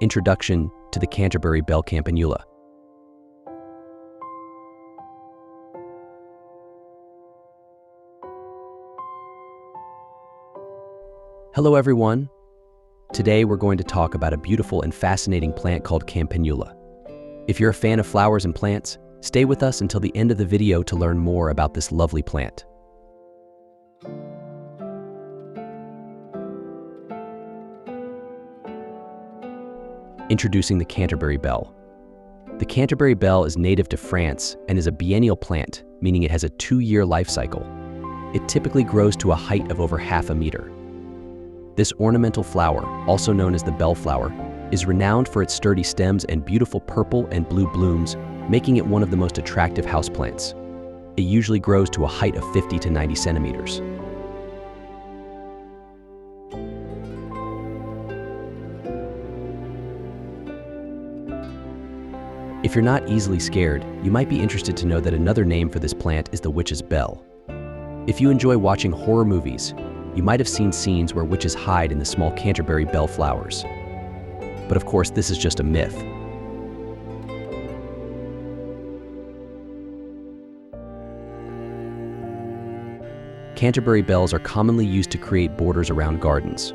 Introduction to the Canterbury Bell Campanula. Hello everyone. Today we're going to talk about a beautiful and fascinating plant called Campanula. If you're a fan of flowers and plants, stay with us until the end of the video to learn more about this lovely plant. Introducing the Canterbury Bell. The Canterbury Bell is native to France and is a biennial plant, meaning it has a 2-year life cycle. It typically grows to a height of over half a meter. This ornamental flower, also known as the bellflower, is renowned for its sturdy stems and beautiful purple and blue blooms, making it one of the most attractive houseplants. It usually grows to a height of 50 to 90 centimeters. If you're not easily scared, you might be interested to know that another name for this plant is the witch's bell. If you enjoy watching horror movies, you might have seen scenes where witches hide in the small Canterbury Bell flowers. But of course, this is just a myth. Canterbury bells are commonly used to create borders around gardens.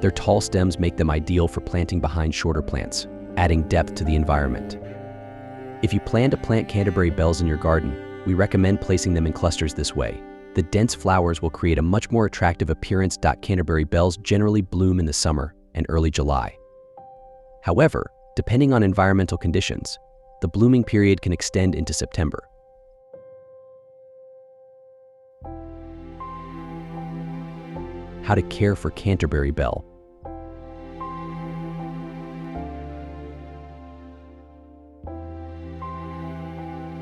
Their tall stems make them ideal for planting behind shorter plants, adding depth to the environment. If you plan to plant Canterbury bells in your garden, we recommend placing them in clusters this way. The dense flowers will create a much more attractive appearance. Canterbury bells generally bloom in the summer and early July. However, depending on environmental conditions, the blooming period can extend into September. How to care for Canterbury Bell.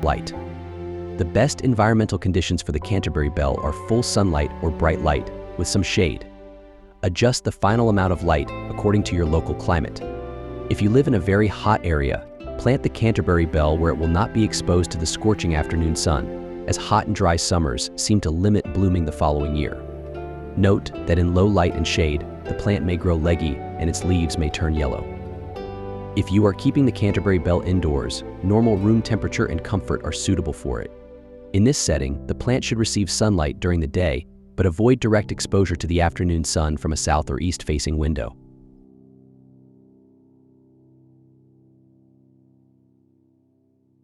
Light. The best environmental conditions for the Canterbury Bell are full sunlight or bright light with some shade. Adjust the final amount of light according to your local climate. If you live in a very hot area, plant the Canterbury Bell where it will not be exposed to the scorching afternoon sun, as hot and dry summers seem to limit blooming the following year. Note that in low light and shade, the plant may grow leggy and its leaves may turn yellow. If you are keeping the Canterbury Bell indoors, normal room temperature and comfort are suitable for it. In this setting, the plant should receive sunlight during the day, but avoid direct exposure to the afternoon sun from a south or east-facing window.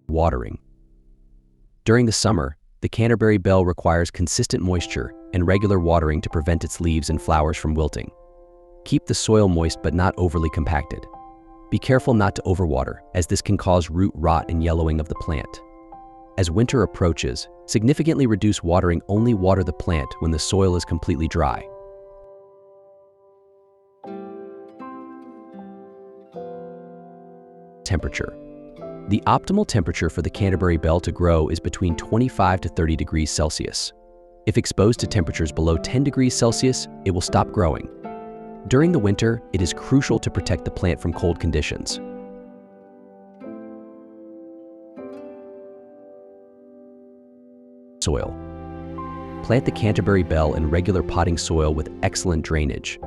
Watering. During the summer, the Canterbury Bell requires consistent moisture and regular watering to prevent its leaves and flowers from wilting. Keep the soil moist but not overly compacted. Be careful not to overwater, as this can cause root rot and yellowing of the plant. As winter approaches, significantly reduce watering. Only water the plant when the soil is completely dry. Temperature. The optimal temperature for the Canterbury Bell to grow is between 25 to 30 degrees Celsius. If exposed to temperatures below 10 degrees Celsius, it will stop growing. During the winter, it is crucial to protect the plant from cold conditions. Soil. Plant the Canterbury Bell in regular potting soil with excellent drainage.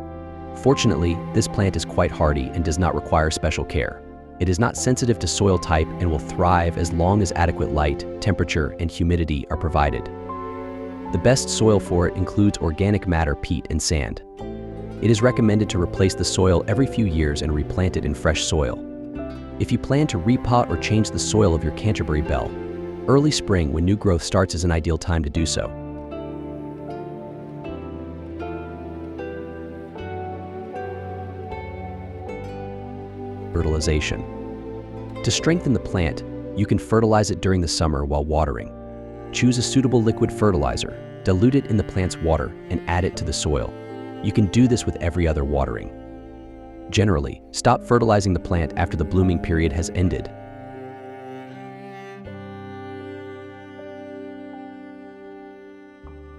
Fortunately, this plant is quite hardy and does not require special care. It is not sensitive to soil type and will thrive as long as adequate light, temperature, and humidity are provided. The best soil for it includes organic matter, peat, and sand. It is recommended to replace the soil every few years and replant it in fresh soil. If you plan to repot or change the soil of your Canterbury Bell, early spring when new growth starts is an ideal time to do so. Fertilization. To strengthen the plant, you can fertilize it during the summer while watering. Choose a suitable liquid fertilizer, dilute it in the plant's water, and add it to the soil. You can do this with every other watering. Generally, stop fertilizing the plant after the blooming period has ended.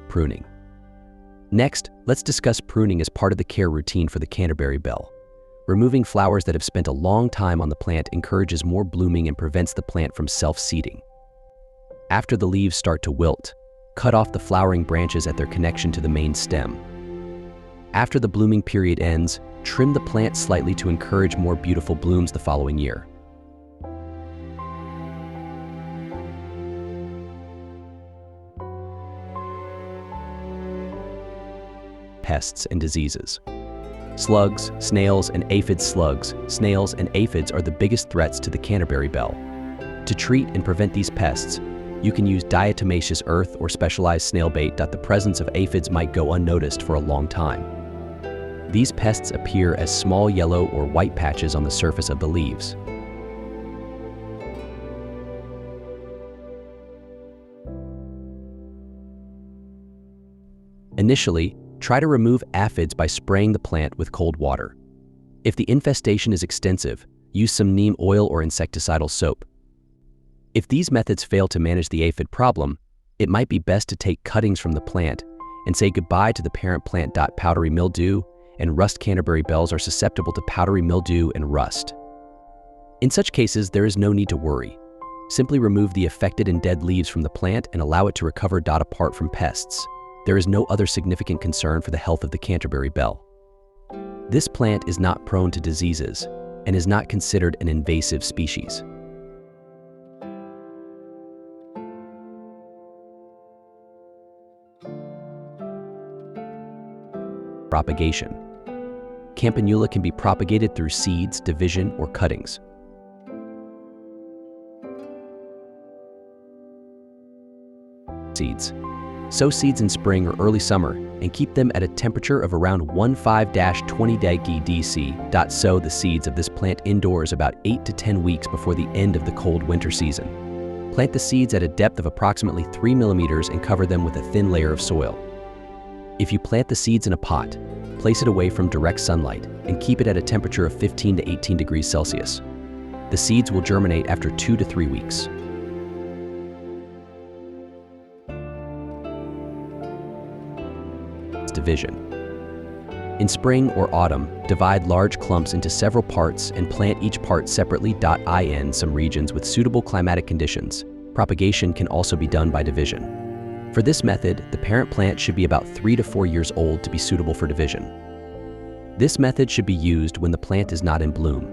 Pruning. Next, let's discuss pruning as part of the care routine for the Canterbury Bell. Removing flowers that have spent a long time on the plant encourages more blooming and prevents the plant from self-seeding. After the leaves start to wilt, cut off the flowering branches at their connection to the main stem. After the blooming period ends, trim the plant slightly to encourage more beautiful blooms the following year. Pests and diseases. Slugs, snails, and aphids. Slugs, snails, and aphids are the biggest threats to the Canterbury Bell. To treat and prevent these pests, you can use diatomaceous earth or specialized snail bait. The presence of aphids might go unnoticed for a long time. These pests appear as small yellow or white patches on the surface of the leaves. Initially, try to remove aphids by spraying the plant with cold water. If the infestation is extensive, use some neem oil or insecticidal soap. If these methods fail to manage the aphid problem, it might be best to take cuttings from the plant and say goodbye to the parent plant. Powdery mildew and rust. Canterbury bells are susceptible to powdery mildew and rust. In such cases, there is no need to worry. Simply remove the affected and dead leaves from the plant and allow it to recover. Apart from pests, there is no other significant concern for the health of the Canterbury Bell. This plant is not prone to diseases and is not considered an invasive species. Propagation. Campanula can be propagated through seeds, division, or cuttings. Seeds. Sow seeds in spring or early summer and keep them at a temperature of around 15–20 degrees. Sow the seeds of this plant indoors about 8 to 10 weeks before the end of the cold winter season. Plant the seeds at a depth of approximately 3 millimeters and cover them with a thin layer of soil. If you plant the seeds in a pot, place it away from direct sunlight and keep it at a temperature of 15 to 18 degrees Celsius. The seeds will germinate after 2 to 3 weeks. Division. In spring or autumn, divide large clumps into several parts and plant each part separately. In some regions with suitable climatic conditions, propagation can also be done by division. For this method, the parent plant should be about 3 to 4 years old to be suitable for division. This method should be used when the plant is not in bloom.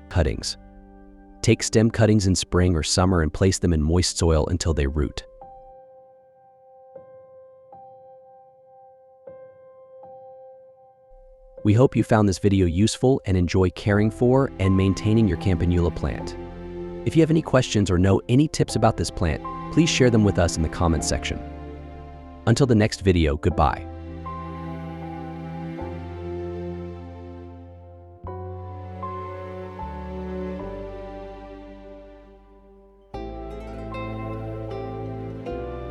Cuttings. Take stem cuttings in spring or summer and place them in moist soil until they root. We hope you found this video useful and enjoy caring for and maintaining your Campanula plant. If you have any questions or know any tips about this plant, please share them with us in the comments section. Until the next video, goodbye.